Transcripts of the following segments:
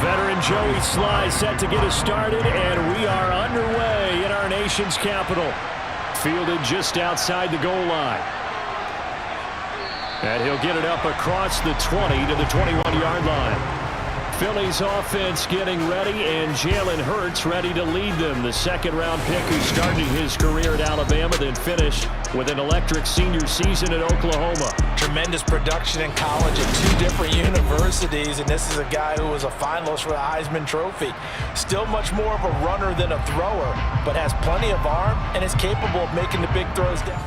Veteran Joey Sly set to get us started, and we are underway in our nation's capital. Fielded just outside the goal line. And he'll get it up across the 20 to the 21-yard line. Philly's offense getting ready, and Jalen Hurts ready to lead them. The second-round pick who started his career at Alabama, then finished with an electric senior season at Oklahoma. Tremendous production in college at two different universities, and this is a guy who was a finalist for the Heisman Trophy. Still much more of a runner than a thrower, but has plenty of arm and is capable of making the big throws down.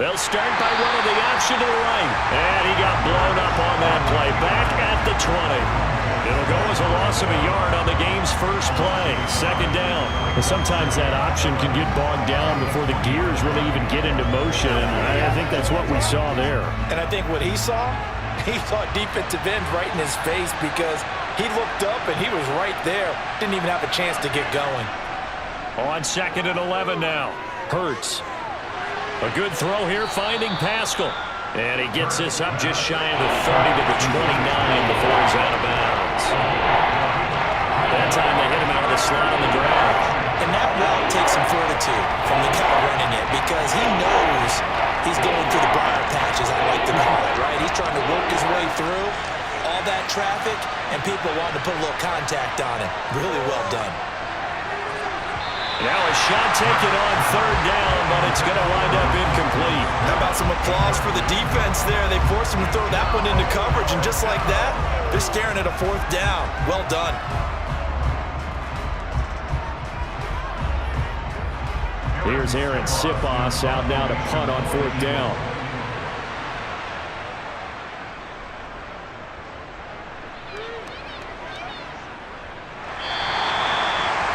They'll start by running the option to the right. And he got blown up on that play. Back at the 20. It'll go as a loss of a yard on the game's first play. Second down. And sometimes that option can get bogged down before the gears really even get into motion. And I think that's what we saw there. And I think what he saw defensive end right in his face, because he looked up and he was right there. Didn't even have a chance to get going. On 2nd and 11 now. Hurts. A good throw here, finding Pascal. And he gets this up just shy of the 30 to the 29 before he's out of bounds. That time they hit him out of the slot on the ground. And that route takes some fortitude from the guy running it, because he knows he's going through the briar patches, I like to call it, right? He's trying to work his way through all that traffic, and people want to put a little contact on it. Really well done. Now a shot taken on 3rd down, but it's going to wind up incomplete. How about some applause for the defense there? They forced him to throw that one into coverage, and just like that, they're staring at a 4th down. Well done. Here's Aaron Sipos out now to punt on 4th down.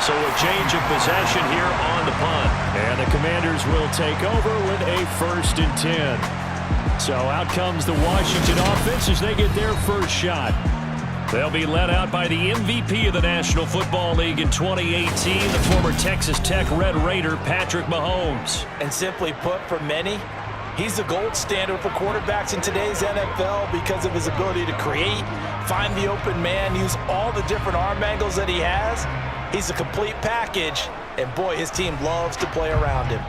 So a change of possession here on the punt. And the Commanders will take over with a 1st and 10. So out comes the Washington offense as they get their first shot. They'll be led out by the MVP of the National Football League in 2018, the former Texas Tech Red Raider, Patrick Mahomes. And simply put, for many, he's the gold standard for quarterbacks in today's NFL because of his ability to create, find the open man, use all the different arm angles that he has. He's a complete package, and boy, his team loves to play around him.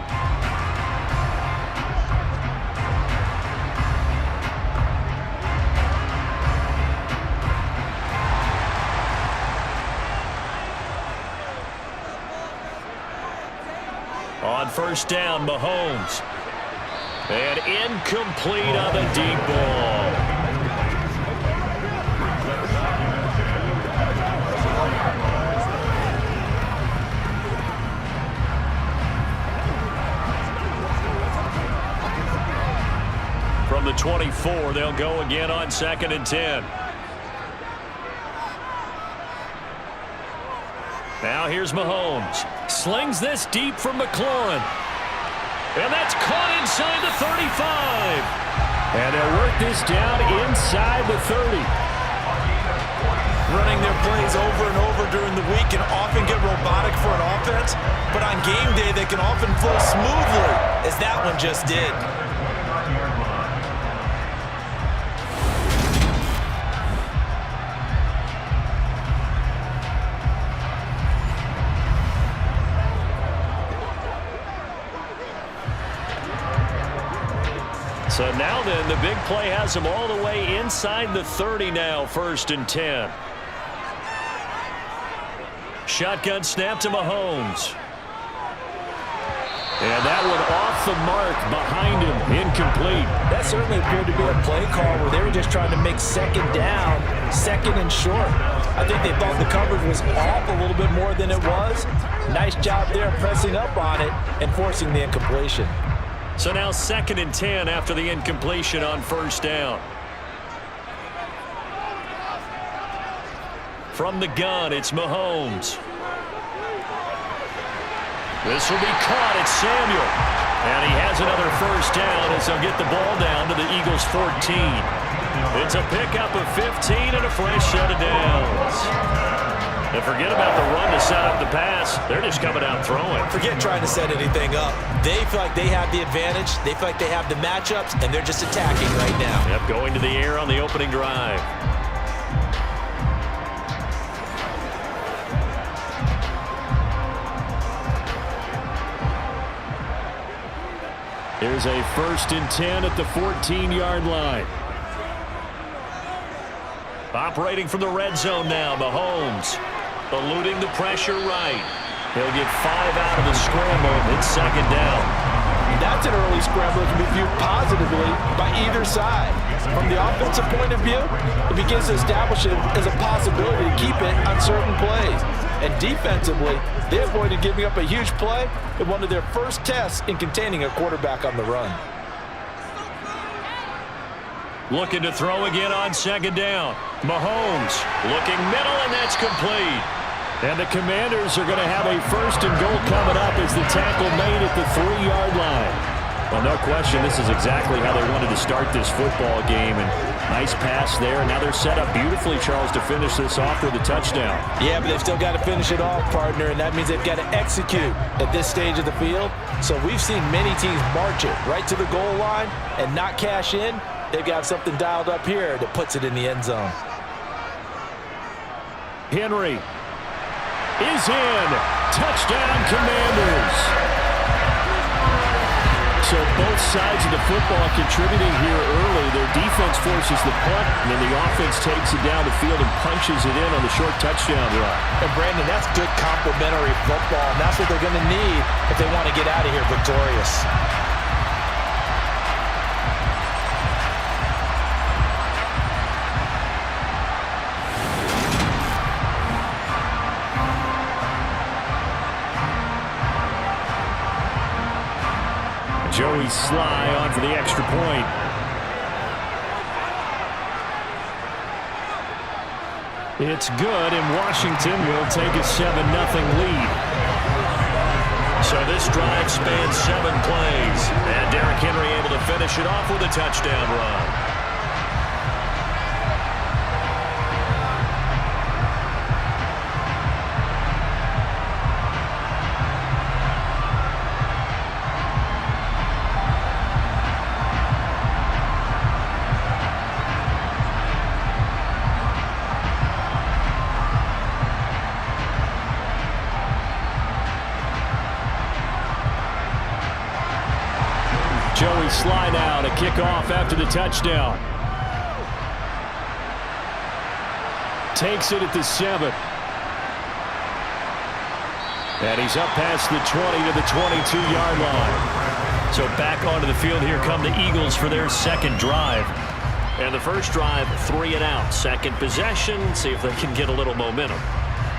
On 1st down, Mahomes. And incomplete on the deep ball. From the 24, they'll go again on 2nd and 10. Now here's Mahomes. Slings this deep from McLaurin. And that's caught inside the 35. And they'll work this down inside the 30. Running their plays over and over during the week can often get robotic for an offense, but on game day they can often flow smoothly, as that one just did. So now then, the big play has him all the way inside the 30 now, 1st and 10. Shotgun snap to Mahomes. And that one off the mark behind him, incomplete. That certainly appeared to be a play call where they were just trying to make second down, second and short. I think they thought the coverage was off a little bit more than it was. Nice job there pressing up on it and forcing the incompletion. So now 2nd and 10 after the incompletion on 1st down. From the gun, it's Mahomes. This will be caught. It's Samuel. And he has another 1st down as they'll get the ball down to the Eagles' 14. It's a pickup of 15 and a fresh set of downs. And forget about the run to set up the pass. They're just coming out throwing. Forget trying to set anything up. They feel like they have the advantage. They feel like they have the matchups, and they're just attacking right now. Yep, going to the air on the opening drive. Here's a 1st and 10 at the 14-yard line. Operating from the red zone now, Mahomes. Eluding the pressure right. He'll get 5 out of the scramble. It's 2nd down. That's an early scramble that can be viewed positively by either side. From the offensive point of view, it begins to establish it as a possibility to keep it on certain plays. And defensively, they avoided giving up a huge play in one of their first tests in containing a quarterback on the run. Looking to throw again on 2nd down. Mahomes looking middle, and that's complete. And the Commanders are going to have a 1st and goal coming up as the tackle made at the 3-yard line. Well, no question, this is exactly how they wanted to start this football game. And nice pass there. And now they're set up beautifully, Charles, to finish this off with a touchdown. Yeah, but they've still got to finish it off, partner, and that means they've got to execute at this stage of the field. So we've seen many teams march it right to the goal line and not cash in. They've got something dialed up here that puts it in the end zone. Henry is in. Touchdown, Commanders. So both sides of the football contributing here early. Their defense forces the punt, and then the offense takes it down the field and punches it in on the short touchdown run. And, Brandon, that's good complementary football, and that's what they're going to need if they want to get out of here victorious. Joey Sly on for the extra point. It's good, and Washington will take a 7-0 lead. So this drive spans 7 plays, and Derrick Henry able to finish it off with a touchdown run. Joey Sly now to kick off after the touchdown. Takes it at the 7. And he's up past the 20 to the 22-yard line. So back onto the field here come the Eagles for their 2nd drive. And the first drive, 3 and out. 2nd possession, see if they can get a little momentum.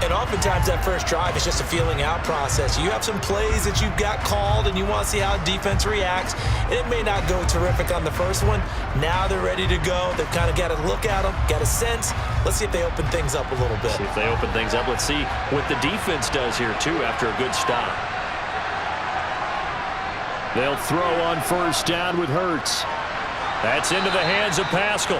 And oftentimes that first drive is just a feeling out process. You have some plays that you've got called and you want to see how defense reacts. And it may not go terrific on the first one. Now they're ready to go. They've kind of got to look at them, got a sense. Let's see if they open things up a little bit. See if they open things up. Let's see what the defense does here, too, after a good stop. They'll throw on 1st down with Hurts. That's into the hands of Pascal.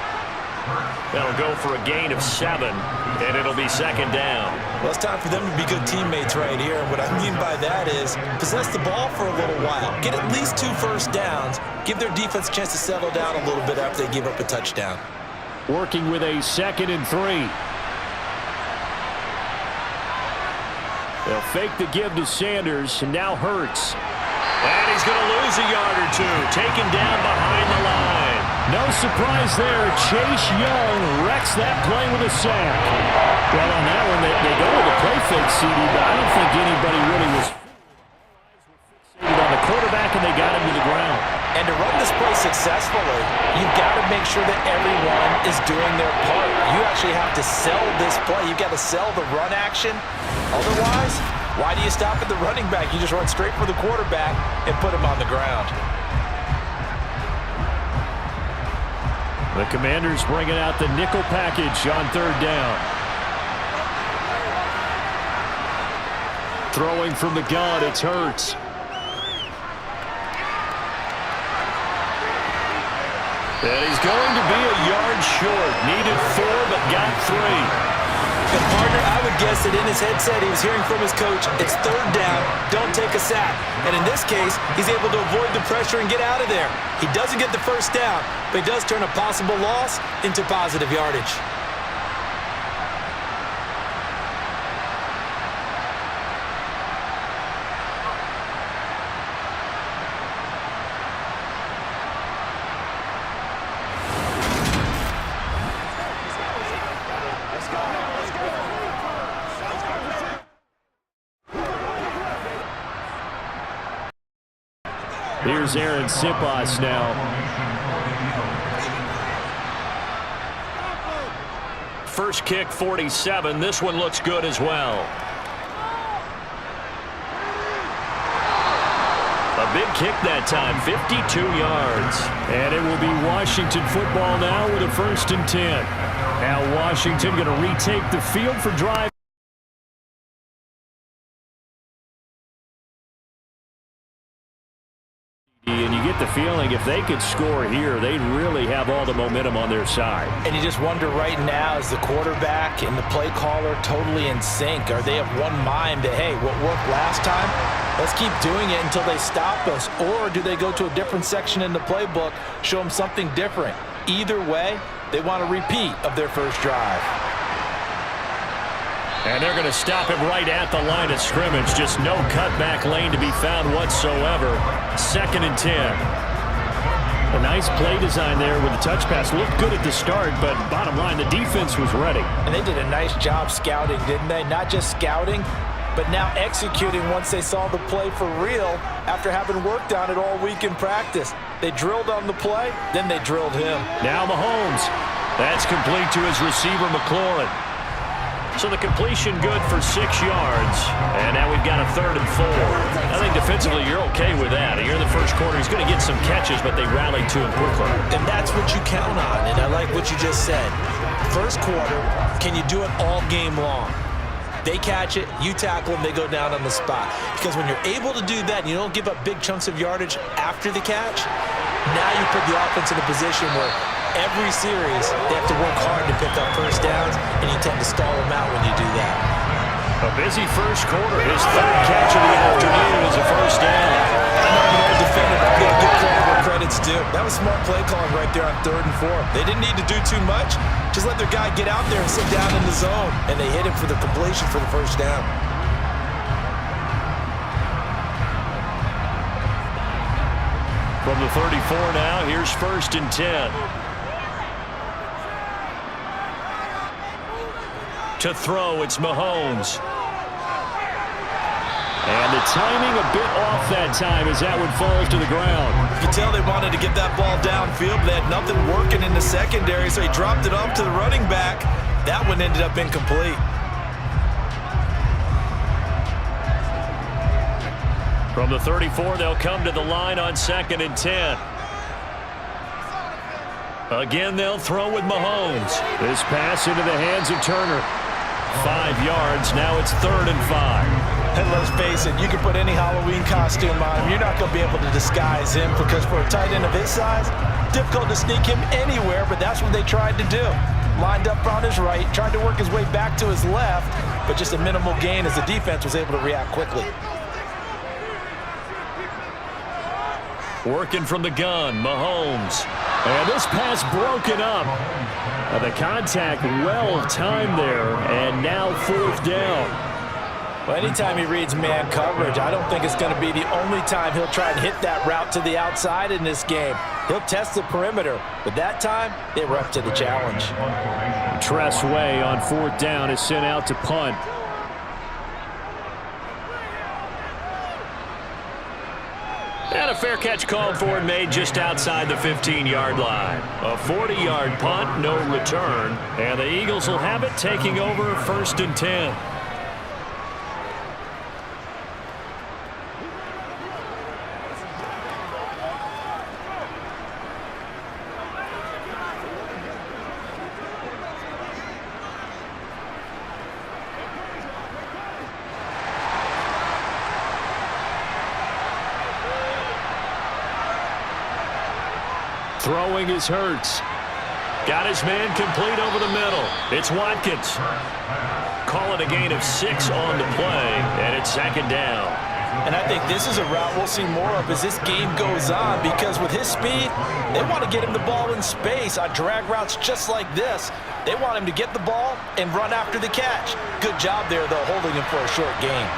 That'll go for a gain of 7, and it'll be 2nd down. Well, it's time for them to be good teammates right here. And what I mean by that is possess the ball for a little while. Get at least 2 first downs. Give their defense a chance to settle down a little bit after they give up a touchdown. Working with a 2nd and 3. They'll fake the give to Sanders, and now Hurts. And he's going to lose a yard or two, taken down behind the line. No surprise there. Chase Young wrecks that play with a sack. Well, on that one, they go with the play fake, CD, but I don't think anybody really was fixated on the quarterback, and they got him to the ground. And to run this play successfully, you've got to make sure that everyone is doing their part. You actually have to sell this play. You've got to sell the run action. Otherwise, why do you stop at the running back? You just run straight for the quarterback and put him on the ground. The Commanders bringing out the nickel package on third down. Throwing from the gun, it's Hurts. And he's going to be a yard short. Needed 4, but got 3. And partner, I would guess that in his headset he was hearing from his coach, it's third down, don't take a sack. And in this case, he's able to avoid the pressure and get out of there. He doesn't get the first down, but he does turn a possible loss into positive yardage. Here's Aaron Sipos now. First kick, 47. This one looks good as well. A big kick that time, 52 yards. And it will be Washington football now with a 1st and 10. Now Washington going to retake the field for drive. And you get the feeling if they could score here, they'd really have all the momentum on their side. And you just wonder right now, is the quarterback and the play caller totally in sync? Are they of one mind that, hey, what worked last time, let's keep doing it until they stop us? Or do they go to a different section in the playbook, show them something different? Either way, they want a repeat of their first drive. And they're going to stop him right at the line of scrimmage. Just no cutback lane to be found whatsoever. 2nd and 10. A nice play design there with the touch pass. Looked good at the start, but bottom line, the defense was ready. And they did a nice job scouting, didn't they? Not just scouting, but now executing once they saw the play for real after having worked on it all week in practice. They drilled on the play, then they drilled him. Now Mahomes. That's complete to his receiver, McLaurin. So the completion good for 6 yards. And now we've got a 3rd and 4. I think defensively you're okay with that. Here in the first quarter, he's going to get some catches, but they rallied to him quickly. And that's what you count on, and I like what you just said. First quarter, can you do it all game long? They catch it, you tackle them, they go down on the spot. Because when you're able to do that and you don't give up big chunks of yardage after the catch, now you put the offense in a position where every series, they have to work hard to pick up first downs, and you tend to stall them out when you do that. A busy first quarter. His 3rd catch of the afternoon is a first down. I'm not an old defender, but I've got to give credit where credit's due. That was smart play calling right there on 3rd and 4. They didn't need to do too much. Just let their guy get out there and sit down in the zone, and they hit him for the completion for the first down. From the 34 now, here's 1st and 10. To throw, it's Mahomes. And the timing a bit off that time as that one falls to the ground. You can tell they wanted to get that ball downfield, but they had nothing working in the secondary, so he dropped it off to the running back. That one ended up incomplete. From the 34, they'll come to the line on 2nd and 10. Again, they'll throw with Mahomes. This pass into the hands of Turner. 5 yards. Now it's 3rd and 5. And let's face it, you can put any Halloween costume on him. You're not going to be able to disguise him because for a tight end of his size, difficult to sneak him anywhere, but that's what they tried to do. Lined up on his right, tried to work his way back to his left, but just a minimal gain as the defense was able to react quickly. Working from the gun, Mahomes. And this pass broken up. The contact well timed there, and now 4th down. Well, anytime he reads man coverage, I don't think it's going to be the only time he'll try and hit that route to the outside in this game. He'll test the perimeter, but that time, they were up to the challenge. Tress Way on 4th down is sent out to punt. And a fair catch called for and made just outside the 15-yard line. A 40-yard punt, no return. And the Eagles will have it, taking over 1st and 10. Throwing is Hurts. Got his man complete over the middle. It's Watkins. Call it a gain of 6 on the play, and it's 2nd down. And I think this is a route we'll see more of as this game goes on, because with his speed, they want to get him the ball in space on drag routes just like this. They want him to get the ball and run after the catch. Good job there, though, holding him for a short gain.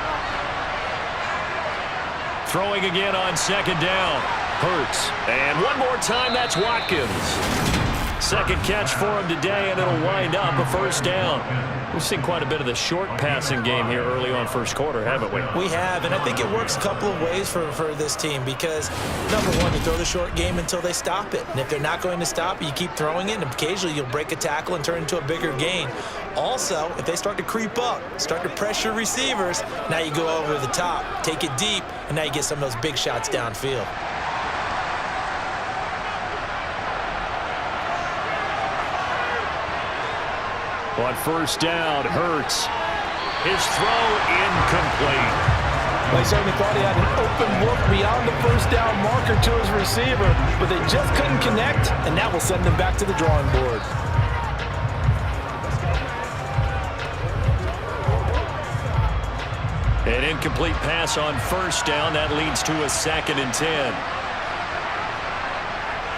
Throwing again on 2nd down. Hurts. And one more time, that's Watkins. 2nd catch for him today, and it'll wind up a 1st down. We've seen quite a bit of the short passing game here early on 1st quarter, haven't we? We have, and I think it works a couple of ways for this team because, number one, you throw the short game until they stop it. And if they're not going to stop it, you keep throwing it, and occasionally you'll break a tackle and turn it into a bigger gain. Also, if they start to creep up, start to pressure receivers, now you go over the top, take it deep, and now you get some of those big shots downfield. On 1st down, Hurts. His throw incomplete. Well, he certainly thought he had an open look beyond the 1st down marker to his receiver, but they just couldn't connect, and that will send them back to the drawing board. An incomplete pass on 1st down. That leads to a 2nd and 10.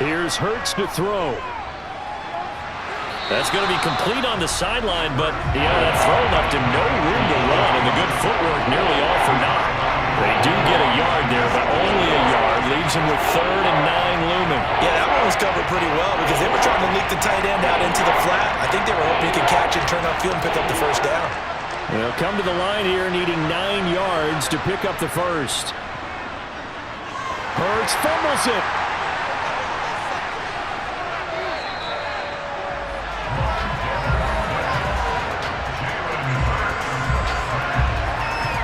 Here's Hurts to throw. That's going to be complete on the sideline, but, that throw left him no room to run, and the good footwork nearly all for naught. They do get a yard there, but only a yard. Leaves him with 3rd and 9 looming. Yeah, that one was covered pretty well because they were trying to leak the tight end out into the flat. I think they were hoping he could catch and turn upfield and pick up the 1st down. They'll come to the line here needing 9 yards to pick up the 1st. Hurts fumbles it.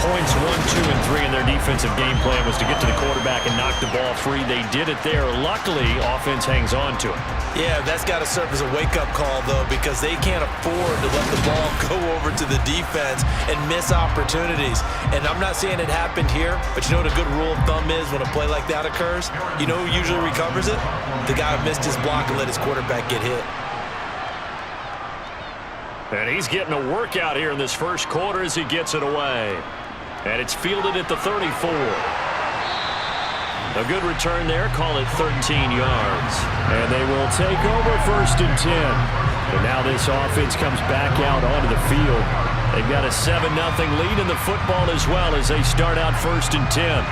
Points 1, 2, and 3 in their defensive game plan was to get to the quarterback and knock the ball free. They did it there. Luckily, offense hangs on to it. Yeah, that's got to serve as a wake-up call, though, because they can't afford to let the ball go over to the defense and miss opportunities. And I'm not saying it happened here, but you know what a good rule of thumb is when a play like that occurs? You know who usually recovers it? The guy who missed his block and let his quarterback get hit. And he's getting a workout here in this 1st quarter as he gets it away. And it's fielded at the 34. A good return there. Call it 13 yards. And they will take over 1st and 10. And now this offense comes back out onto the field. They've got a 7-0 lead in the football as well as they start out 1st and 10.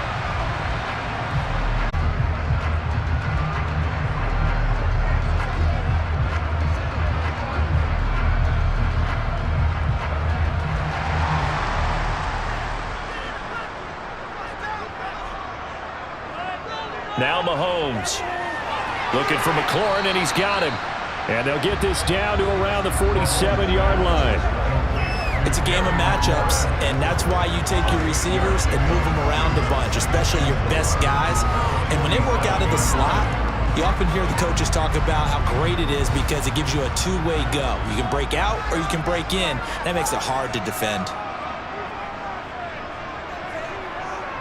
Now Mahomes looking for McLaurin, and he's got him. And they'll get this down to around the 47-yard line. It's a game of matchups, and that's why you take your receivers and move them around a bunch, especially your best guys. And when they work out of the slot, you often hear the coaches talk about how great it is because it gives you a two-way go. You can break out or you can break in. That makes it hard to defend.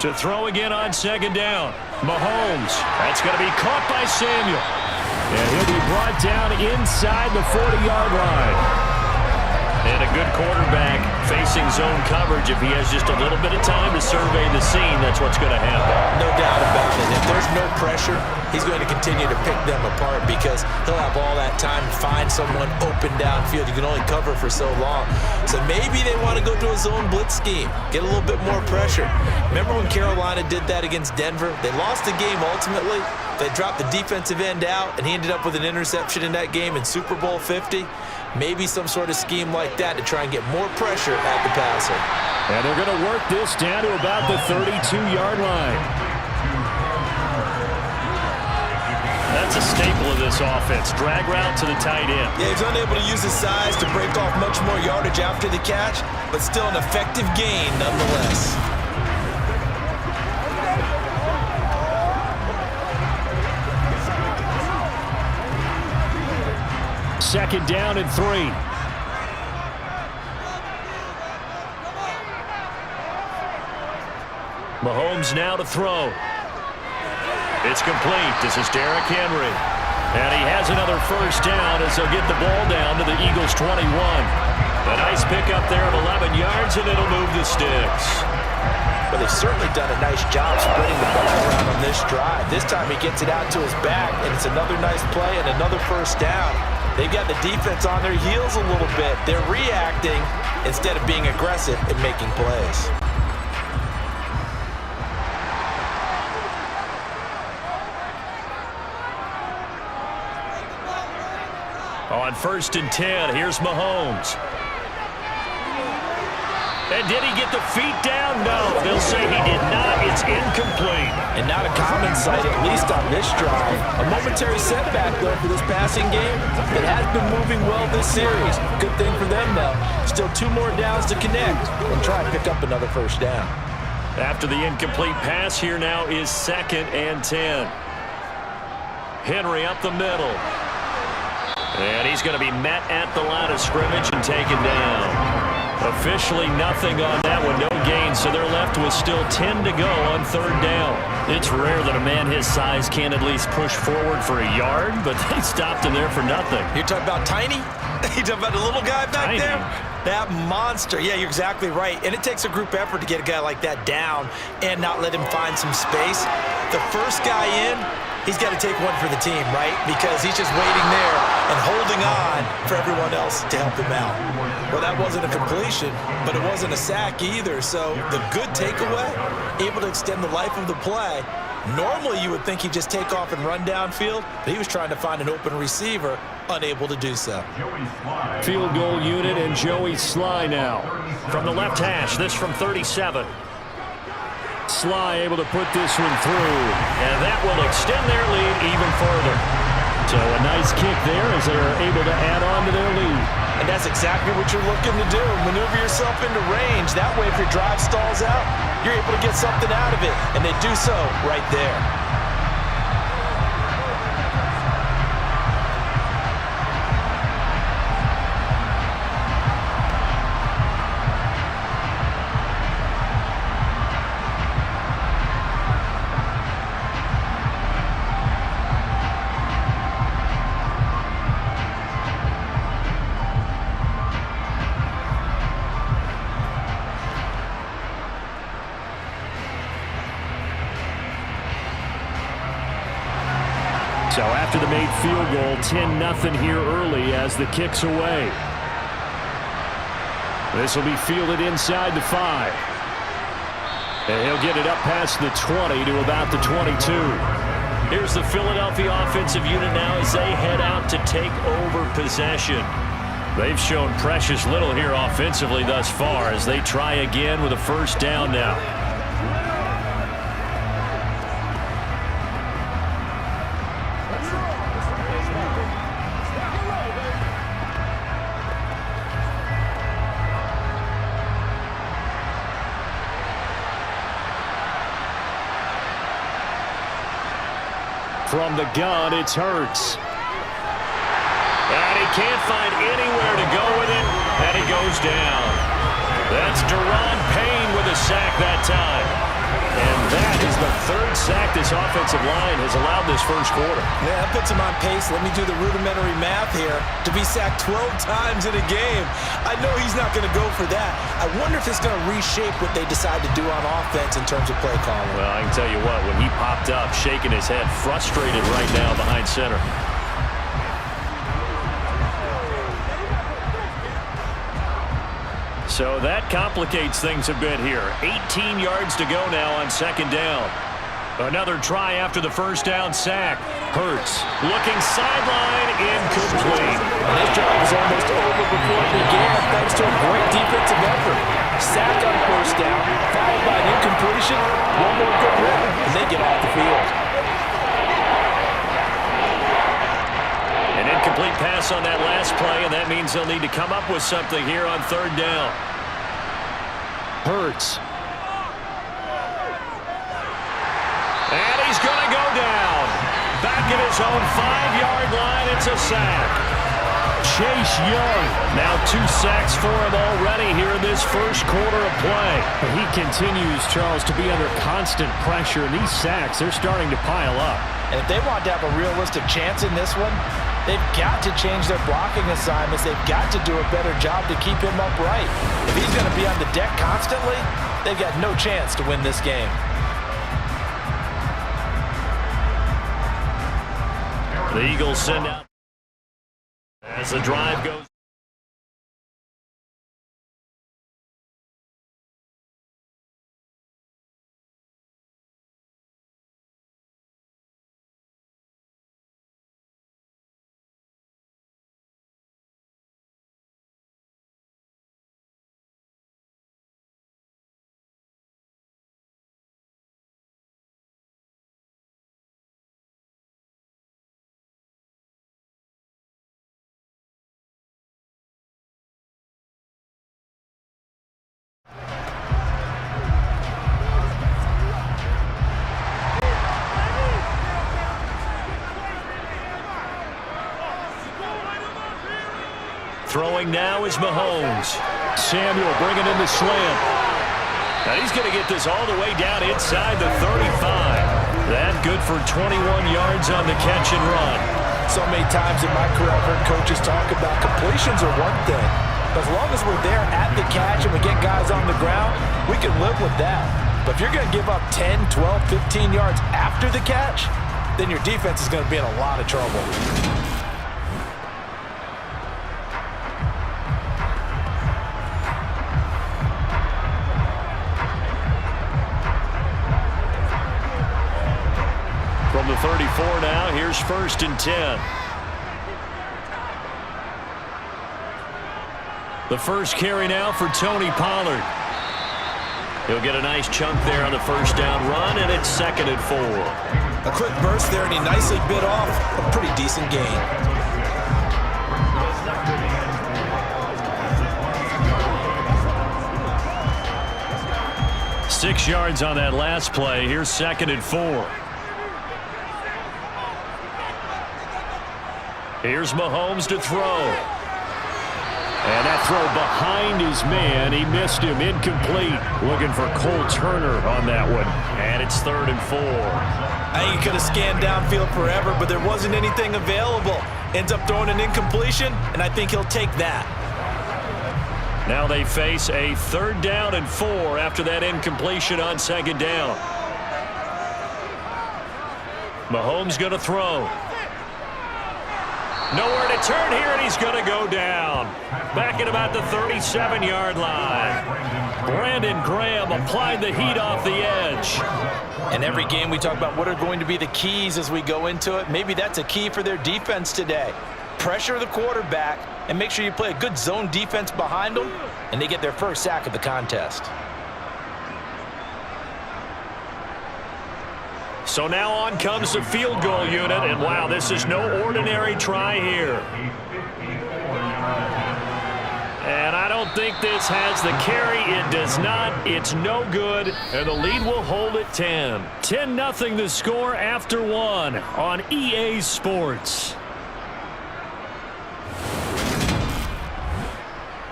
To throw again on 2nd down. Mahomes. That's going to be caught by Samuel. And he'll be brought down inside the 40-yard line. And a good quarterback facing zone coverage. If he has just a little bit of time to survey the scene, that's what's going to happen. No doubt about it. If there's no pressure, he's going to continue to pick them apart because he'll have all that time to find someone open downfield. You can only cover for so long. So maybe they want to go to a zone blitz scheme, get a little bit more pressure. Remember when Carolina did that against Denver? They lost the game ultimately. They dropped the defensive end out, and he ended up with an interception in that game in Super Bowl 50. Maybe some sort of scheme like that to try and get more pressure at the passer. And they're going to work this down to about the 32-yard line. That's a staple of this offense. Drag route to the tight end. Yeah, he's unable to use his size to break off much more yardage after the catch, but still an effective gain nonetheless. Second down and 3. Mahomes now to throw. It's complete. This is Derrick Henry. And he has another first down as they'll get the ball down to the Eagles' 21. A nice pickup there of 11 yards, and it'll move the sticks. But they've certainly done a nice job spreading the ball around on this drive. This time he gets it out to his back, and it's another nice play and another first down. They've got the defense on their heels a little bit. They're reacting instead of being aggressive and making plays. On 1st and 10, here's Mahomes. And did he get the feet down? No, they'll say he did not. It's incomplete. And not a common sight, at least on this drive. A momentary setback, though, for this passing game. It has been moving well this series. Good thing for them, though. Still 2 more downs to connect and try and pick up another first down. After the incomplete pass, here now is 2nd and 10. Henry up the middle. And he's going to be met at the line of scrimmage and taken down. Officially nothing on that one, no gain, so they're left with still 10 to go on 3rd down. It's rare that a man his size can at least push forward for a yard, but they stopped him there for nothing. You're talking about tiny? You're talking about the little guy back there? That monster. Yeah, you're exactly right. And it takes a group effort to get a guy like that down and not let him find some space. The first guy in, he's got to take one for the team, right? Because he's just waiting there and holding on for everyone else to help him out. Well, that wasn't a completion, but it wasn't a sack either. So the good takeaway, able to extend the life of the play. Normally, you would think he'd just take off and run downfield, but he was trying to find an open receiver, unable to do so. Field goal unit and Joey Sly now. From the left hash, this from 37. Sly able to put this one through, and that will extend their lead even further. So a nice kick there as they're able to add on to their lead. And that's exactly what you're looking to do. Maneuver yourself into range. That way, if your drive stalls out, you're able to get something out of it. And they do so right there. So after the made field goal, 10-0 here early as the kick's away. This will be fielded inside the 5. And he'll get it up past the 20 to about the 22. Here's the Philadelphia offensive unit now as they head out to take over possession. They've shown precious little here offensively thus far as they try again with a first down now. From the gun, it's Hurts. And he can't find anywhere to go with it, and he goes down. That's Deron Payne with a sack that time. And that is the third sack this offensive line has allowed this first quarter. Yeah, that puts him on pace. Let me do the rudimentary math here. To be sacked 12 times in a game, I know he's not going to go for that. I wonder if it's going to reshape what they decide to do on offense in terms of play calling. Well, I can tell you what, when he popped up, shaking his head, frustrated right now behind center. So that complicates things a bit here. 18 yards to go now on second down. Another try after the first down sack. Hurts looking sideline, incomplete. This drive was almost over before it began thanks to a great defensive effort. Sack on first down, followed by an incompletion. One more good rip, and they get off the field. An incomplete pass on that last play, and that means they'll need to come up with something here on third down. Hurts. And he's going to go down. Back at his own 5-yard line, it's a sack. Chase Young. Now 2 sacks for him already here in this first quarter of play. He continues, Charles, to be under constant pressure, and these sacks, they're starting to pile up. And if they want to have a realistic chance in this one, they've got to change their blocking assignments. They've got to do a better job to keep him upright. If he's going to be on the deck constantly, they've got no chance to win this game. The Eagles send out as the drive goes. Throwing now is Mahomes. Samuel bringing in the slant. Now he's going to get this all the way down inside the 35. That good for 21 yards on the catch and run. So many times in my career I've heard coaches talk about completions are one thing. But as long as we're there at the catch and we get guys on the ground, we can live with that. But if you're going to give up 10, 12, 15 yards after the catch, then your defense is going to be in a lot of trouble. From the 34 now, here's 1st and 10. The first carry now for Tony Pollard. He'll get a nice chunk there on the first down run, and it's 2nd and 4. A quick burst there, and he nicely bit off a pretty decent gain. Six yards on that last play. Here's 2nd and 4. Here's Mahomes to throw. And that throw behind his man. He missed him. Incomplete. Looking for Cole Turner on that one. And it's 3rd and 4. I think he could have scanned downfield forever, but there wasn't anything available. Ends up throwing an incompletion, and I think he'll take that. Now they face a 3rd down and 4 after that incompletion on 2nd down. Mahomes going to throw. Nowhere to turn here, and he's going to go down. Back at about the 37-yard line. Brandon Graham applied the heat off the edge. In every game we talk about what are going to be the keys as we go into it. Maybe that's a key for their defense today. Pressure the quarterback and make sure you play a good zone defense behind them, and they get their first sack of the contest. So now on comes the field goal unit, and wow, this is no ordinary try here. And I don't think this has the carry. It does not. It's no good, and the lead will hold at 10. 10-0 the score after 1 on EA Sports.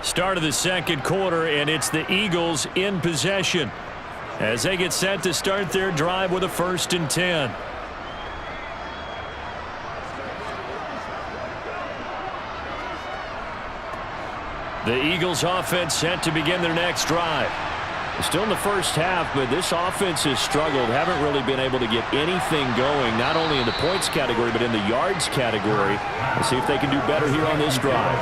Start of the second quarter, and it's the Eagles in possession. as they get set to start their drive with a 1st and 10. The Eagles offense set to begin their next drive. Still in the first half, but this offense has struggled. Haven't really been able to get anything going, not only in the points category, but in the yards category. Let's see if they can do better here on this drive.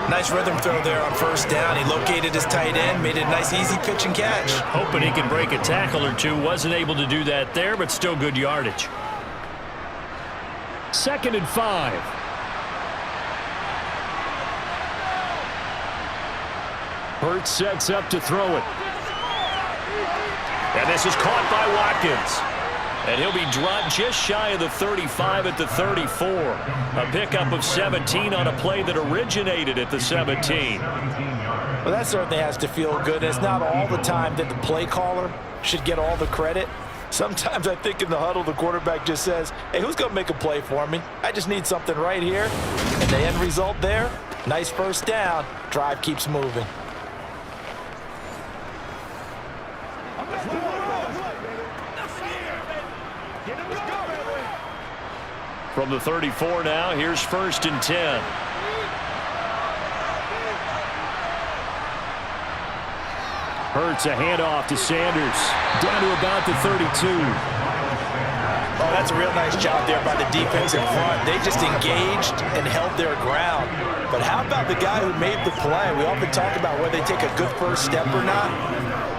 Nice rhythm throw there on 1st down. He located his tight end, made it a nice easy pitch and catch. Hoping he can break a tackle or two. Wasn't able to do that there, but still good yardage. 2nd and 5. Hurts sets up to throw it. And this is caught by Watkins. And he'll be dropped just shy of the 35 at the 34. A pickup of 17 on a play that originated at the 17. Well, that certainly has to feel good. It's not all the time that the play caller should get all the credit. Sometimes I think in the huddle, the quarterback just says, hey, who's going to make a play for me? I just need something right here. And the end result there, nice 1st down. Drive keeps moving. From the 34 now, here's 1st and 10. Hurts a handoff to Sanders. Down to about the 32. Oh, that's a real nice job there by the defense in front. They just engaged and held their ground. But how about the guy who made the play? We often talk about whether they take a good first step or not.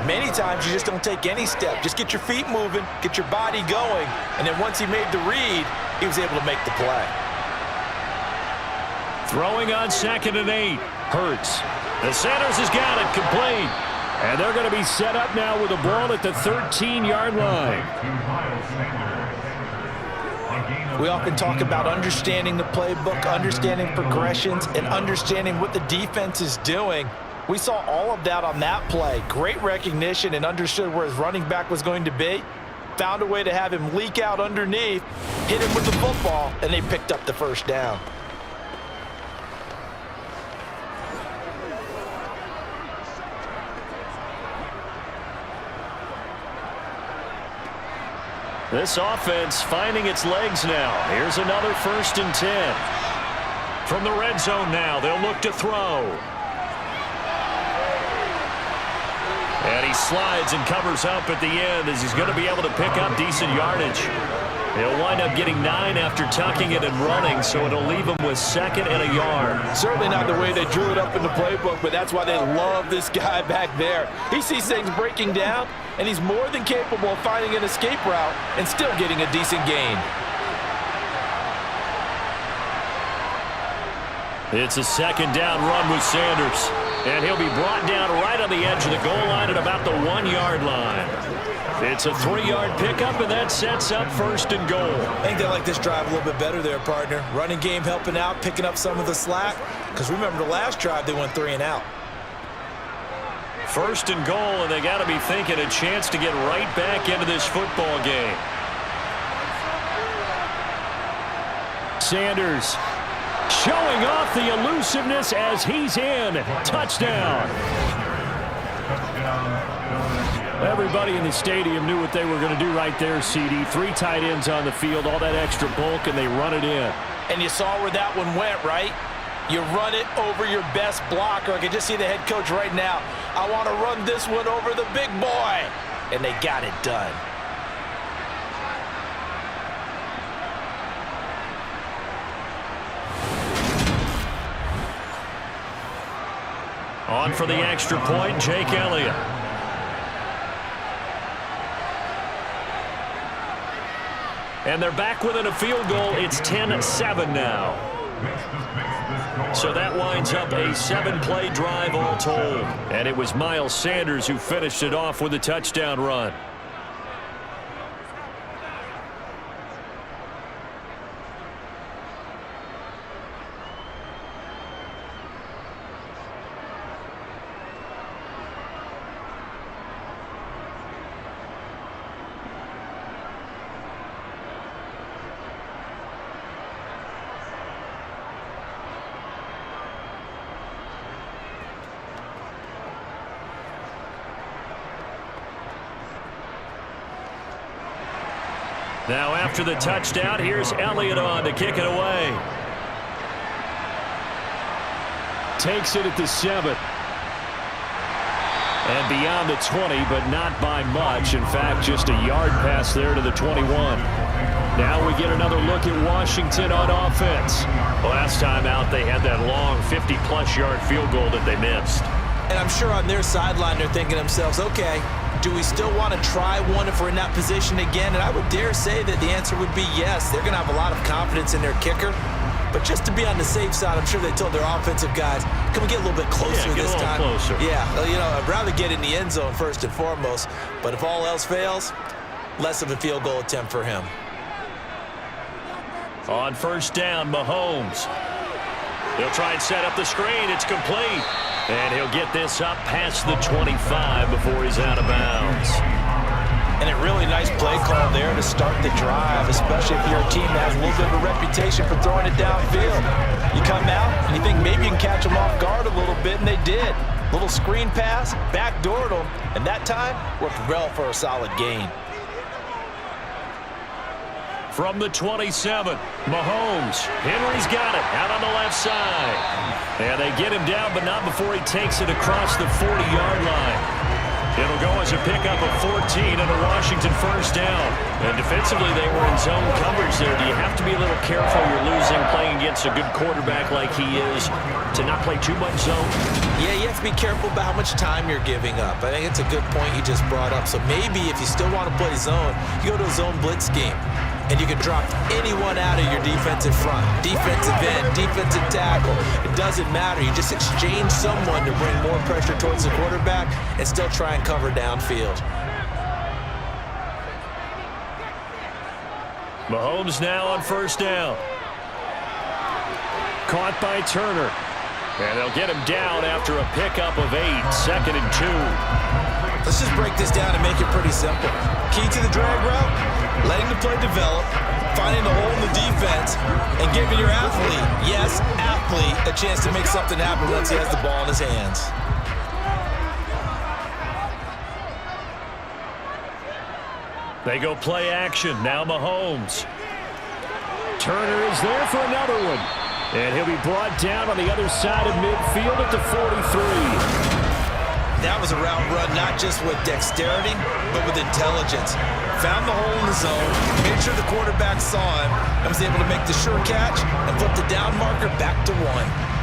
Many times you just don't take any step. Just get your feet moving, get your body going, and then once he made the read, he was able to make the play. Throwing on 2nd and 8. Hurts. The Sanders has got it complete. And they're going to be set up now with a ball at the 13-yard line. We often talk about understanding the playbook, understanding progressions, and understanding what the defense is doing. We saw all of that on that play. Great recognition and understood where his running back was going to be. Found a way to have him leak out underneath, hit him with the football, and they picked up the 1st down. This offense finding its legs now. Here's another 1st and 10. From the red zone now, they'll look to throw. And he slides and covers up at the end as he's going to be able to pick up decent yardage. He'll wind up getting 9 after tucking it and running, so it'll leave him with 2nd and a yard. Certainly not the way they drew it up in the playbook, but that's why they love this guy back there. He sees things breaking down, and he's more than capable of finding an escape route and still getting a decent gain. It's a 2nd down run with Sanders. And he'll be brought down right on the edge of the goal line at about the 1-yard line. It's a 3-yard pickup, and that sets up 1st and goal. I think they like this drive a little bit better there, partner. Running game helping out, picking up some of the slack. Because remember, the last drive, they went 3 and out. 1st and goal, and they got to be thinking a chance to get right back into this football game. Sanders showing off the elusiveness as he's in. Touchdown. Everybody in the stadium knew what they were going to do right there, CD. 3 tight ends on the field, all that extra bulk, and they run it in. And you saw where that one went, right? You run it over your best blocker. I can just see the head coach right now. I want to run this one over the big boy. And they got it done. On for the extra point, Jake Elliott. And they're back within a field goal. It's 10-7 now. So that winds up a 7-play drive all told. And it was Miles Sanders who finished it off with a touchdown run. Now after the touchdown, here's Elliott on to kick it away. Takes it at the 7. And beyond the 20, but not by much. In fact, just a yard pass there to the 21. Now we get another look at Washington on offense. Last time out, they had that long 50-plus yard field goal that they missed. And I'm sure on their sideline, they're thinking to themselves, okay, do we still want to try one if we're in that position again? And I would dare say that the answer would be yes. They're going to have a lot of confidence in their kicker. But just to be on the safe side, I'm sure they told their offensive guys, can we get a little bit closer this time? Closer. Yeah, you know, I'd rather get in the end zone first and foremost. But if all else fails, less of a field goal attempt for him. On first down, Mahomes. He'll try and set up the screen. It's complete. And he'll get this up past the 25 before he's out of bounds. And a really nice play call there to start the drive, especially if you're a team that has a little bit of a reputation for throwing it downfield. You come out and you think maybe you can catch them off guard a little bit, and they did. Little screen pass, backdoored them, and that time worked well for a solid gain. From the 27, Mahomes. Henry's got it out on the left side. And they get him down, but not before he takes it across the 40-yard line. It'll go as a pickup of 14 and a Washington first down. And defensively, they were in zone coverage there. Do you have to be a little careful? You're losing, playing against a good quarterback like he is, to not play too much zone? Yeah, you have to be careful about how much time you're giving up. I think it's a good point you just brought up. So maybe if you still want to play zone, you go to a zone blitz scheme. And you can drop anyone out of your defensive front. Defensive end, defensive tackle. It doesn't matter. You just exchange someone to bring more pressure towards the quarterback and still try and cover downfield. Mahomes now on first down. Caught by Turner. And they'll get him down after a pickup of 8, 2nd and 2. Let's just break this down and make it pretty simple. Key to the drag route, letting the play develop, finding the hole in the defense, and giving your athlete, yes, athlete, a chance to make something happen once he has the ball in his hands. They go play action. Now Mahomes. Turner is there for another one. And he'll be brought down on the other side of midfield at the 43. That was a route run not just with dexterity, but with intelligence. Found the hole in the zone, made sure the quarterback saw him, and was able to make the sure catch and flip the down marker back to 1.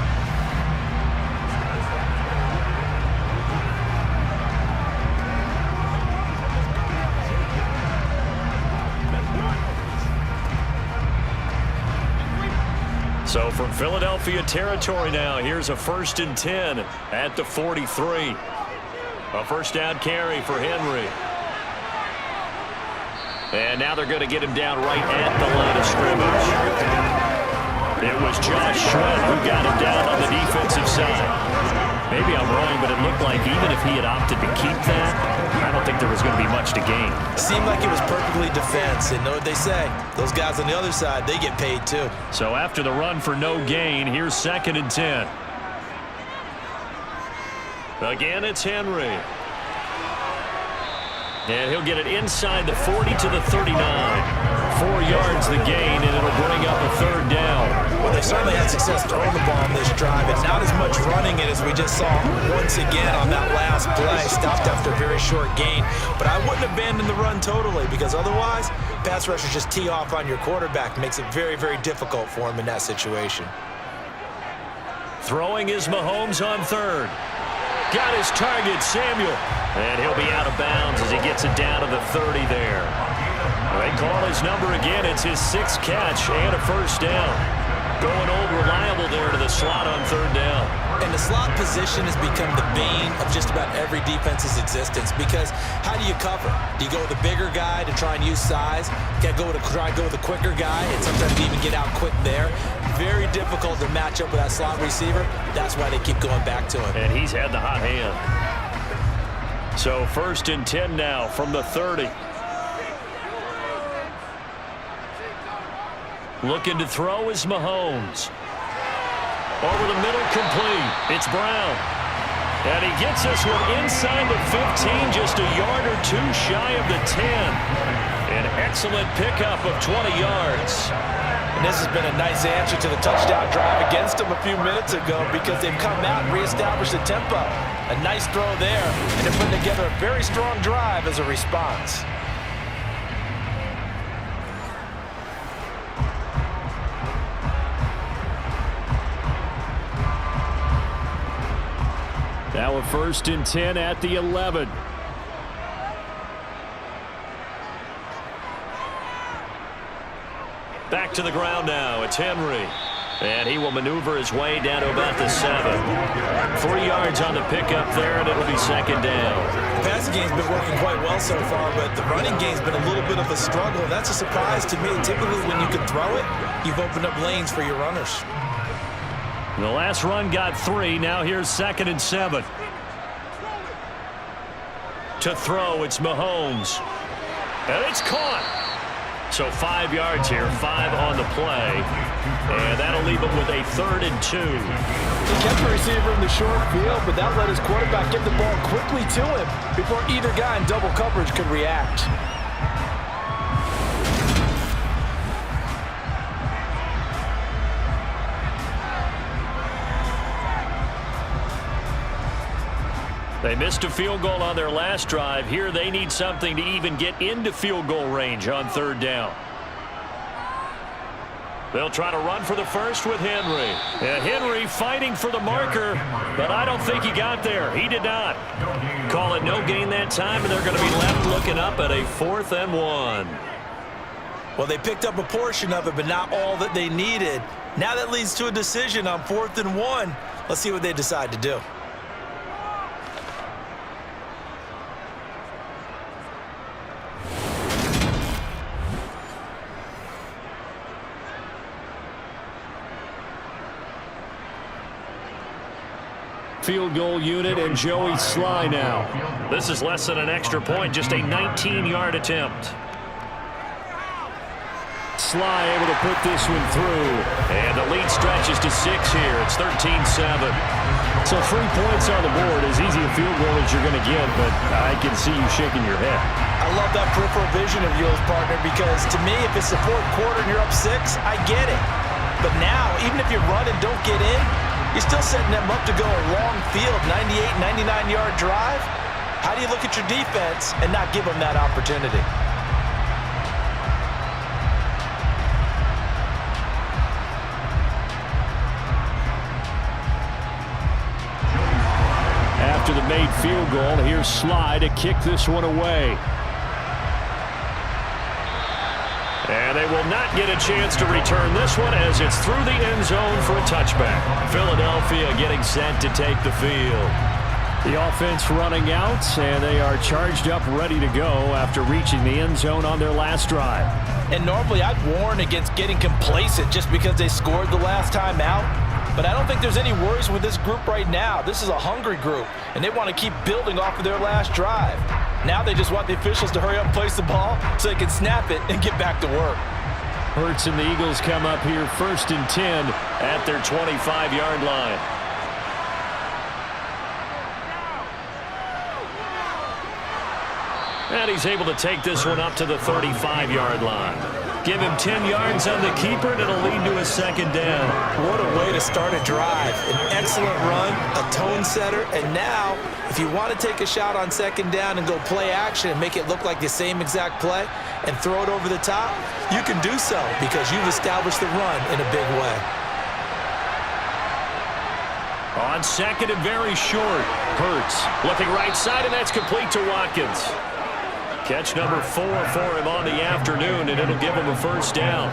So from Philadelphia territory now, here's a 1st and 10 at the 43. A first down carry for Henry. And now they're going to get him down right at the line of scrimmage. It was Josh Sweat who got him down on the defensive side. Maybe I'm wrong, but it looked like even if he had opted to keep that, I don't think there was going to be much to gain. Seemed like it was perfectly defense, and know what they say. Those guys on the other side, they get paid too. So after the run for no gain, here's 2nd and 10. Again, it's Henry. And he'll get it inside the 40 to the 39. 4 yards the gain, and it'll bring up a 3rd down. Well, they certainly had success throwing the ball on this drive, and not as much running it as we just saw once again on that last play. Stopped after a very short gain. But I wouldn't abandon the run totally, because otherwise, pass rushers just tee off on your quarterback. Makes it very, very difficult for him in that situation. Throwing is Mahomes on 3rd. Got his target, Samuel. And he'll be out of bounds as he gets it down to the 30 there. They call his number again. It's his 6th catch and a first down. Going old reliable there to the slot on 3rd down. And the slot position has become the bane of just about every defense's existence, because how do you cover? Do you go with a bigger guy to try and use size? You got to try and go with a quicker guy, and sometimes you even get out quick there. Very difficult to match up with that slot receiver. That's why they keep going back to him. And he's had the hot hand. So 1st and 10 now from the 30. Looking to throw is Mahomes. Over the middle, complete. It's Brown. And he gets this one inside the 15, just a yard or two shy of the 10. An excellent pickup of 20 yards. And this has been a nice answer to the touchdown drive against them a few minutes ago because they've come out and reestablished the tempo. A nice throw there, and they're putting together a very strong drive as a response. Now a 1st and 10 at the 11. Back to the ground now. It's Henry. And he will maneuver his way down to about the 7. 3 yards on the pickup there, and it'll be 2nd down. The passing game's been working quite well so far, but the running game's been a little bit of a struggle. That's a surprise to me. Typically, when you can throw it, you've opened up lanes for your runners. The last run got 3. Now here's 2nd and 7. To throw, it's Mahomes. And it's caught. So 5 yards here, 5 on the play. And that'll leave him with a 3rd and 2. He kept the receiver in the short field, but that let his quarterback get the ball quickly to him before either guy in double coverage could react. They missed a field goal on their last drive. Here they need something to even get into field goal range on 3rd down. They'll try to run for the first with Henry. And Henry fighting for the marker, but I don't think he got there. He did not. Call it no gain that time, and they're going to be left looking up at a 4th and 1. Well, they picked up a portion of it, but not all that they needed. Now that leads to a decision on 4th and 1. Let's see what they decide to do. Field goal unit and Joey Sly now. This is less than an extra point, just a 19-yard attempt. Sly able to put this one through. And the lead stretches to 6 here. It's 13-7. So 3 points on the board, as easy a field goal as you're going to get, but I can see you shaking your head. I love that peripheral vision of yours, partner, because to me, if it's the 4th quarter and you're up 6, I get it. But now, even if you run and don't get in, you're still setting them up to go a long field, 98, 99-yard drive. How do you look at your defense and not give them that opportunity? After the made field goal, here's Sly to kick this one away. And they will not get a chance to return this one as it's through the end zone for a touchback. Philadelphia getting set to take the field. The offense running out, and they are charged up, ready to go after reaching the end zone on their last drive. And normally I'd warn against getting complacent just because they scored the last time out. But I don't think there's any worries with this group right now. This is a hungry group, and they want to keep building off of their last drive. Now they just want the officials to hurry up and place the ball so they can snap it and get back to work. Hurts and the Eagles come up here 1st and 10 at their 25-yard line. And he's able to take this one up to the 35-yard line. Give him 10 yards on the keeper, and it'll lead to a 2nd down. What a way to start a drive. An excellent run, a tone setter, and now, if you want to take a shot on 2nd down and go play action and make it look like the same exact play and throw it over the top, you can do so because you've established the run in a big way. On 2nd and very short, Hurts looking right side, and that's complete to Watkins. Catch number 4 for him on the afternoon, and it'll give him a 1st down.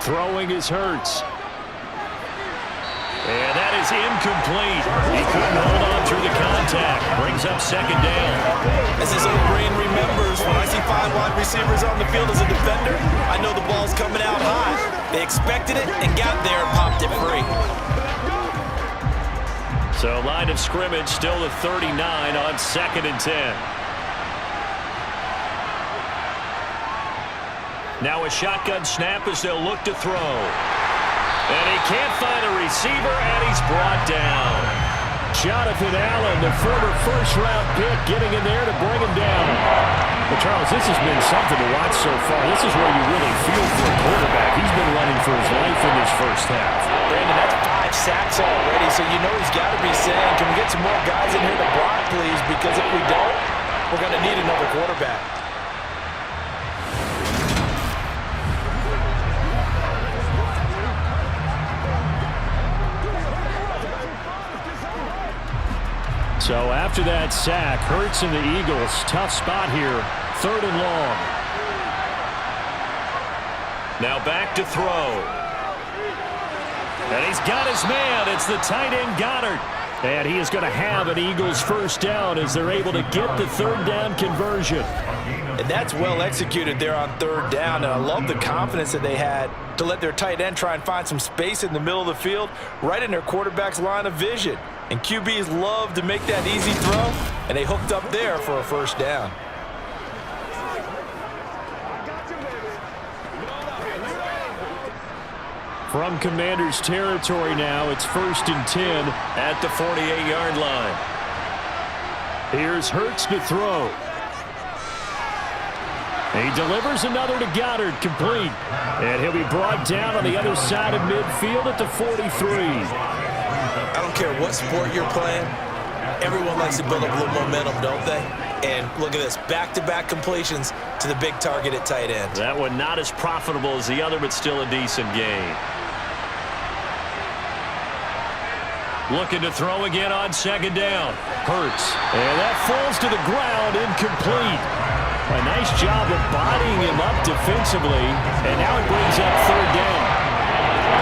Throwing is Hurts. And that is incomplete. He couldn't hold on through the contact. Brings up 2nd down. As his old brain remembers, when I see 5 wide receivers on the field as a defender, I know the ball's coming out high. They expected it and got there and popped it free. So line of scrimmage still the 39 on 2nd and 10. Now a shotgun snap as they'll look to throw. And he can't find a receiver, and he's brought down. Jonathan Allen, the former first-round pick, getting in there to bring him down. Well, Charles, this has been something to watch so far. This is where you really feel for a quarterback. He's been running for his life in this first half. Brandon, that's 5 sacks already, so you know he's got to be saying, can we get some more guys in here to block, please? Because if we don't, we're going to need another quarterback. So after that sack, Hurts and the Eagles, tough spot here, 3rd and long. Now back to throw. And he's got his man. It's the tight end Goddard. And he is going to have an Eagles first down as they're able to get the 3rd down conversion. And that's well executed there on 3rd down. And I love the confidence that they had to let their tight end try and find some space in the middle of the field, right in their quarterback's line of vision. And QBs love to make that easy throw, and they hooked up there for a first down. From Commanders territory now, it's 1st and 10 at the 48-yard line. Here's Hurts to throw. He delivers another to Goddard, complete. And he'll be brought down on the other side of midfield at the 43. I don't care what sport you're playing. Everyone likes to build up a little momentum, don't they? And look at this, back-to-back completions to the big target at tight end. That one not as profitable as the other, but still a decent gain. Looking to throw again on 2nd down. Hurts. And that falls to the ground, incomplete. A nice job of bodying him up defensively, and now it brings up 3rd down.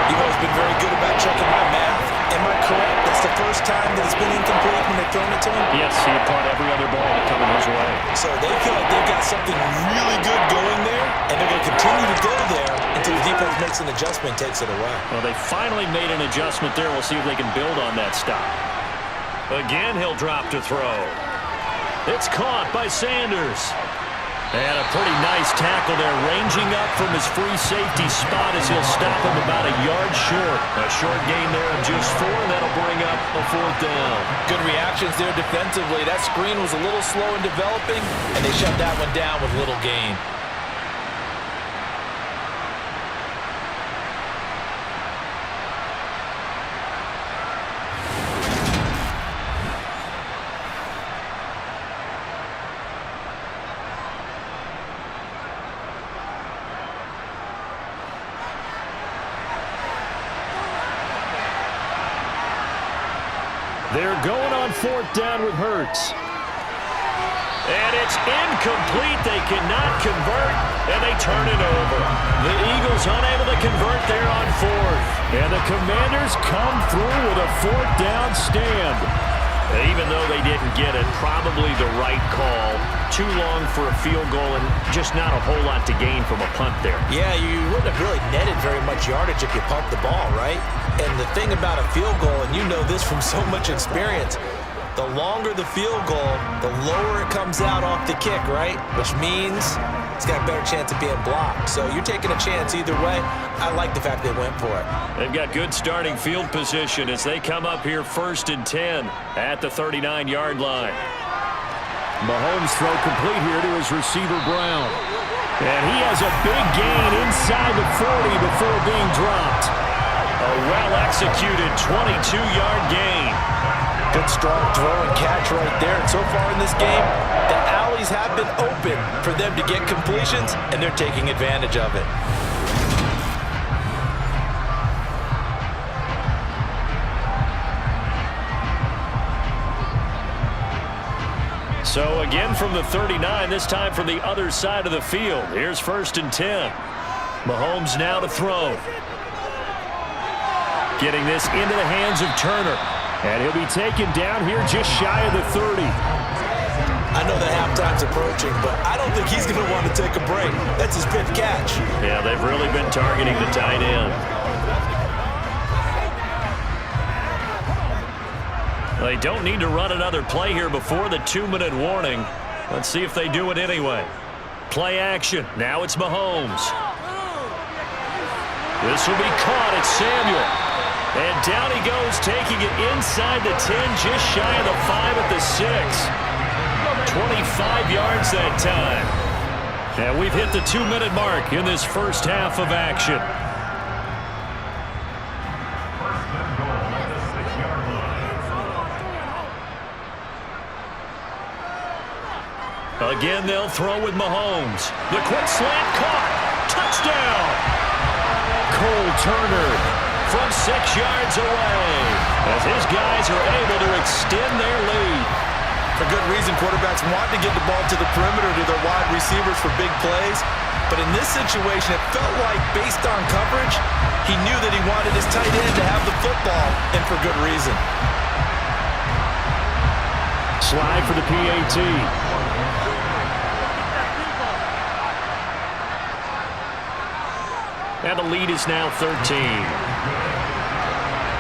You've always been very good about checking my math. Am I correct? That's the first time that it's been incomplete when they've thrown it to him? Yes, he had caught every other ball coming his way. So they feel like they've got something really good going there, and they're going to continue to go there until the defense makes an adjustment and takes it away. Well, they finally made an adjustment there. We'll see if they can build on that stop. Again, he'll drop to throw. It's caught by Sanders. And a pretty nice tackle there, ranging up from his free safety spot as he'll stop him about a yard short. A short gain there of just 4, and that'll bring up a 4th down. Good reactions there defensively. That screen was a little slow in developing, and they shut that one down with little gain. They're going on 4th down with Hurts. And it's incomplete. They cannot convert, and they turn it over. The Eagles unable to convert there on 4th. And the Commanders come through with a 4th down stand. Even though they didn't get it, probably the right call. Too long for a field goal and just not a whole lot to gain from a punt there. Yeah, you wouldn't have really netted very much yardage if you pumped the ball, right? And the thing about a field goal, and you know this from so much experience, the longer the field goal, the lower it comes out off the kick, right? Which means it's got a better chance of being blocked. So you're taking a chance either way. I like the fact they went for it. They've got good starting field position as they come up here 1st and 10 at the 39-yard line. Mahomes throw complete here to his receiver Brown. And he has a big gain inside the 40 before being dropped. A well-executed 22-yard gain. Good strong throw and catch right there. And so far in this game, the alleys have been open for them to get completions, and they're taking advantage of it. So again from the 39, this time from the other side of the field. Here's 1st and 10. Mahomes now to throw. Getting this into the hands of Turner. And he'll be taken down here just shy of the 30. I know that halftime's approaching, but I don't think he's going to want to take a break. That's his 5th catch. Yeah, they've really been targeting the tight end. They don't need to run another play here before the 2-minute warning. Let's see if they do it anyway. Play action. Now it's Mahomes. This will be caught. It's Samuel. And down he goes, taking it inside the 10, just shy of the 5 at the 6. 25 yards that time. And we've hit the 2-minute mark in this first half of action. Again, they'll throw with Mahomes. The quick slant caught. Touchdown. Cole Turner from 6 yards away as his guys are able to extend their lead. For good reason, quarterbacks want to get the ball to the perimeter to their wide receivers for big plays. But in this situation, it felt like based on coverage, he knew that he wanted his tight end to have the football, and for good reason. Slide for the PAT. And the lead is now 13.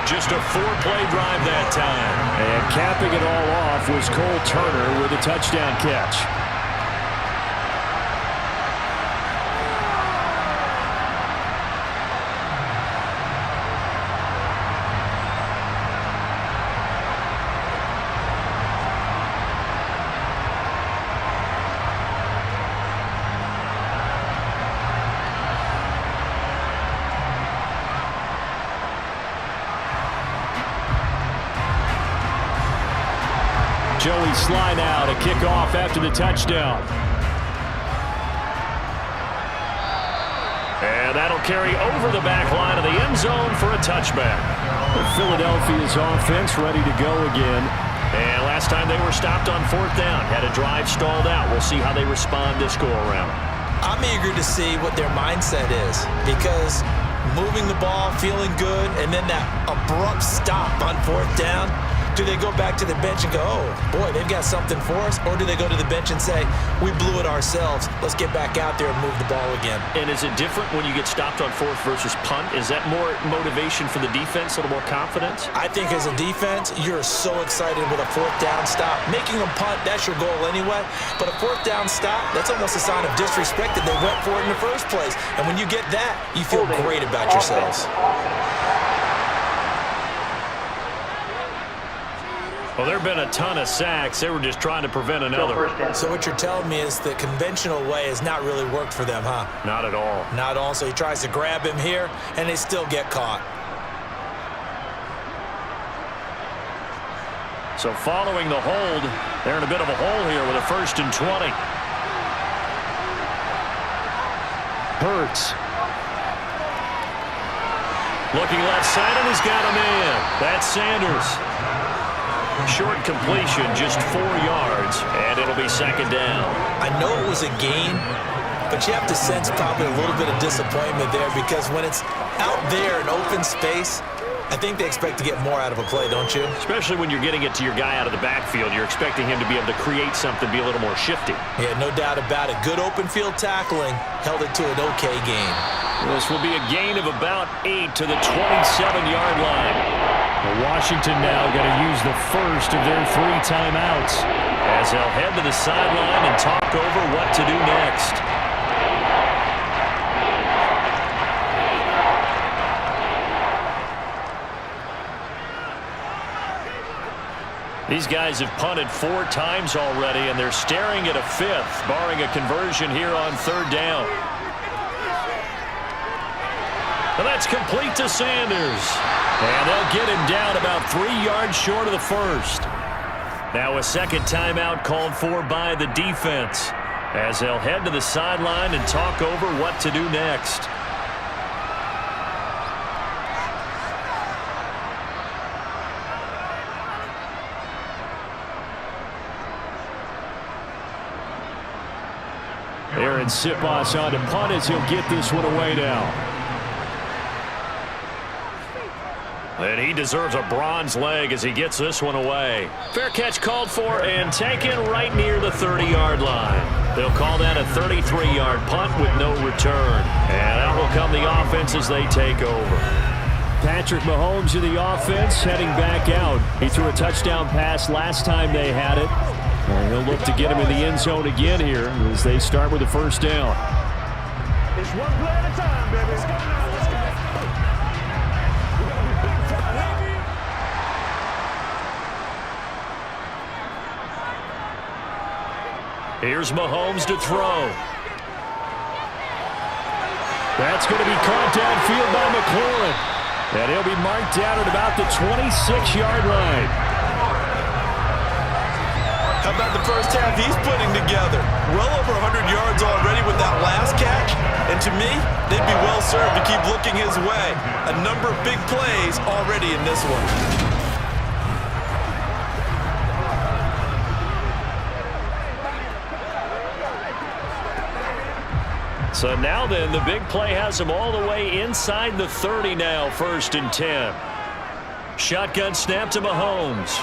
Just a 4-play drive that time. And capping it all off was Cole Turner with a touchdown catch. Joey Sly now to kick off after the touchdown. And that'll carry over the back line of the end zone for a touchback. Philadelphia's offense ready to go again. And last time they were stopped on 4th down, had a drive stalled out. We'll see how they respond this go-around. I'm eager to see what their mindset is, because moving the ball, feeling good, and then that abrupt stop on 4th down, do they go back to the bench and go, oh, boy, they've got something for us? Or do they go to the bench and say, we blew it ourselves. Let's get back out there and move the ball again. And is it different when you get stopped on 4th versus punt? Is that more motivation for the defense, a little more confidence? I think as a defense, you're so excited with a 4th down stop. Making them punt, that's your goal anyway. But a 4th down stop, that's almost a sign of disrespect that they went for it in the first place. And when you get that, you feel great about yourselves. Well, there have been a ton of sacks. They were just trying to prevent another. So what you're telling me is the conventional way has not really worked for them, huh? Not at all. Not at all. So he tries to grab him here, and they still get caught. So following the hold, they're in a bit of a hole here with a 1st and 20. Hurts. Looking left side, and he's got a man. That's Sanders. Short completion, just 4 yards, and it'll be 2nd down. I know it was a gain, but you have to sense probably a little bit of disappointment there, because when it's out there in open space, I think they expect to get more out of a play, don't you? Especially when you're getting it to your guy out of the backfield. You're expecting him to be able to create something, be a little more shifty. Yeah, no doubt about it. Good open field tackling held it to an okay gain. This will be a gain of about 8 to the 27-yard line. Washington now going to use the first of their 3 timeouts as they'll head to the sideline and talk over what to do next. These guys have punted 4 times already, and they're staring at a 5th, barring a conversion here on 3rd down. And that's complete to Sanders. And they'll get him down about 3 yards short of the first. Now a 2nd timeout called for by the defense as they'll head to the sideline and talk over what to do next. Aaron Siposs on to punt as he'll get this one away now. And he deserves a bronze leg as he gets this one away. Fair catch called for and taken right near the 30-yard line. They'll call that a 33-yard punt with no return. And out will come the offense as they take over. Patrick Mahomes in the offense, heading back out. He threw a touchdown pass last time they had it. And he'll look to get him in the end zone again here as they start with the first down. It's one play at a time, baby. Let's go now. Let's go. Here's Mahomes to throw. That's going to be caught downfield by McLaurin. And he'll be marked down at about the 26-yard line. How about the first half he's putting together? Well over 100 yards already with that last catch. And to me, they'd be well served to keep looking his way. A number of big plays already in this one. So now then, the big play has him all the way inside the 30 now, 1st and 10. Shotgun snap to Mahomes.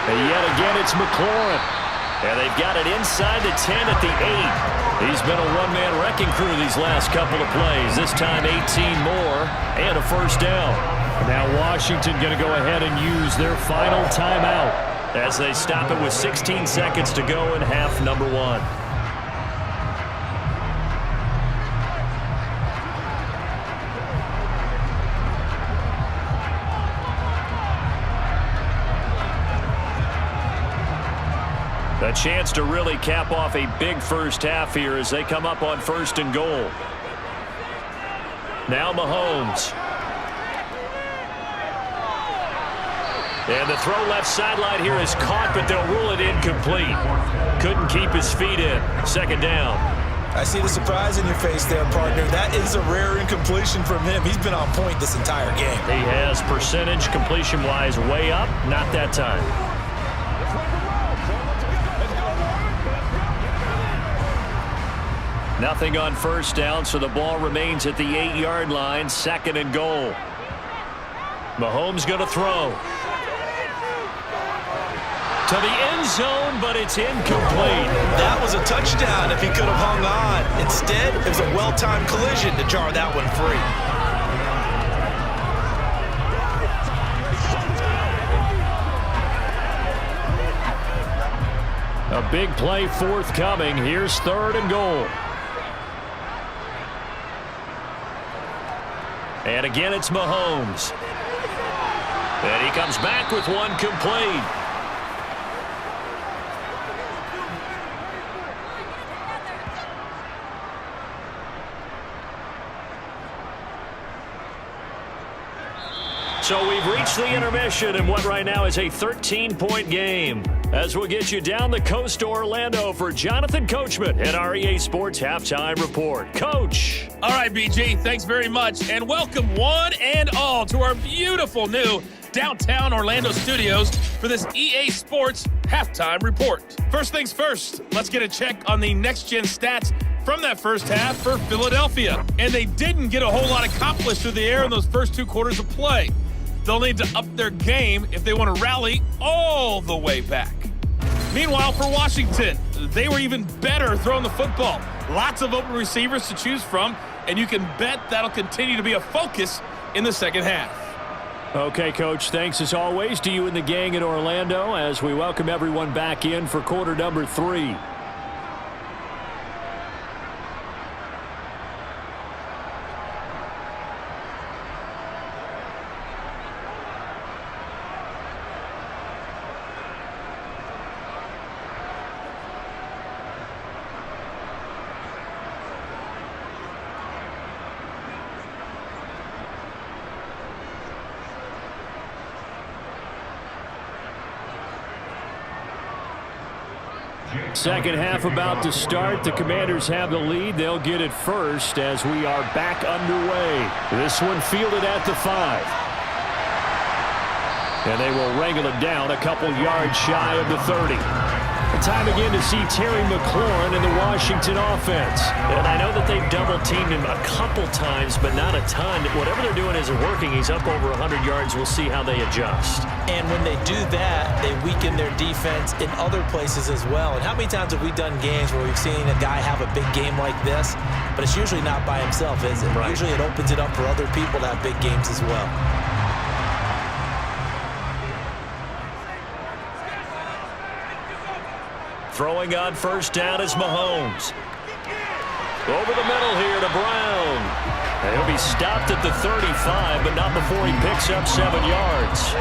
And yet again, it's McLaurin. And they've got it inside the 10 at the 8. He's been a one-man wrecking crew these last couple of plays. This time 18 more and a first down. Now Washington going to go ahead and use their final timeout as they stop it with 16 seconds to go in half number 1. A chance to really cap off a big first half here as they come up on 1st and goal. Now Mahomes. And the throw left sideline here is caught, but they'll rule it incomplete. Couldn't keep his feet in. 2nd down. I see the surprise in your face there, partner. That is a rare incompletion from him. He's been on point this entire game. He has percentage completion-wise way up. Not that time. Nothing on 1st down, so the ball remains at the 8-yard line. 2nd and goal. Mahomes going to throw. To the end zone, but it's incomplete. That was a touchdown if he could have hung on. Instead, it was a well-timed collision to jar that one free. A big play forthcoming. Here's 3rd and goal. And again, it's Mahomes. And he comes back with one complete. So we've reached the intermission in what right now is a 13-point game. As we'll get you down the coast to Orlando for Jonathan Coachman at our EA Sports Halftime Report. Coach. All right, BG, thanks very much. And welcome one and all to our beautiful new downtown Orlando studios for this EA Sports Halftime Report. First things first, let's get a check on the next-gen stats from that first half for Philadelphia. And they didn't get a whole lot accomplished through the air in those first 2 quarters of play. They'll need to up their game if they want to rally all the way back. Meanwhile, for Washington, they were even better throwing the football. Lots of open receivers to choose from, and you can bet that'll continue to be a focus in the second half. Okay, Coach, thanks as always to you and the gang in Orlando as we welcome everyone back in for quarter number 3. Second half about to start. The Commanders have the lead. They'll get it first as we are back underway. This one fielded at the 5. And they will wrangle it down a couple yards shy of the 30. Time again to see Terry McLaurin in the Washington offense. And I know that they've double-teamed him a couple times, but not a ton. Whatever they're doing isn't working. He's up over 100 yards. We'll see how they adjust. And when they do that, they weaken their defense in other places as well. And how many times have we done games where we've seen a guy have a big game like this, but it's usually not by himself, is it? Right. Usually it opens it up for other people to have big games as well. Throwing on first down is Mahomes. Over the middle here to Brown. And he'll be stopped at the 35, but not before he picks up 7 yards.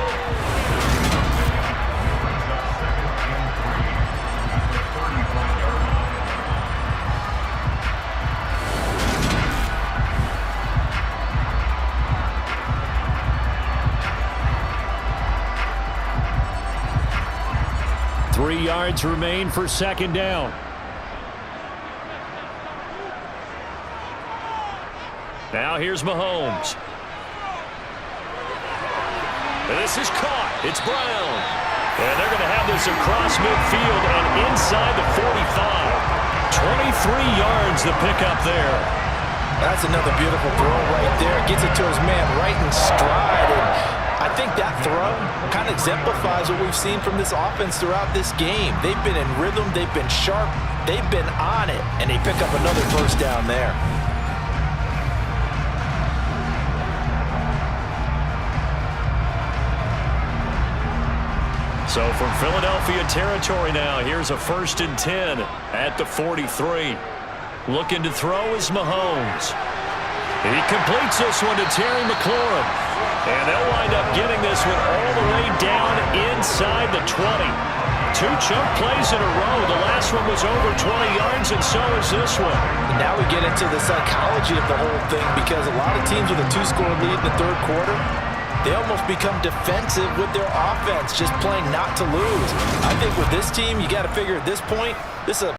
Three yards remain for second down. Now here's Mahomes. And this is caught. It's Brown. And they're going to have this across midfield and inside the 45. 23 yards the pickup there. That's another beautiful throw right there. Gets it to his man right in stride. And I think that throw kind of exemplifies what we've seen from this offense throughout this game. They've been in rhythm. They've been sharp. They've been on it. And they pick up another first down there. So from Philadelphia territory now, here's a 1st and 10 at the 43. Looking to throw is Mahomes. He completes this one to Terry McLaurin. And they'll wind up getting this one all the way down inside the 20. 2 chunk plays in a row. The last one was over 20 yards, and so is this one. And now we get into the psychology of the whole thing, because a lot of teams with a 2-score lead in the third quarter, they almost become defensive with their offense, just playing not to lose. I think with this team, you got to figure at this point, this is a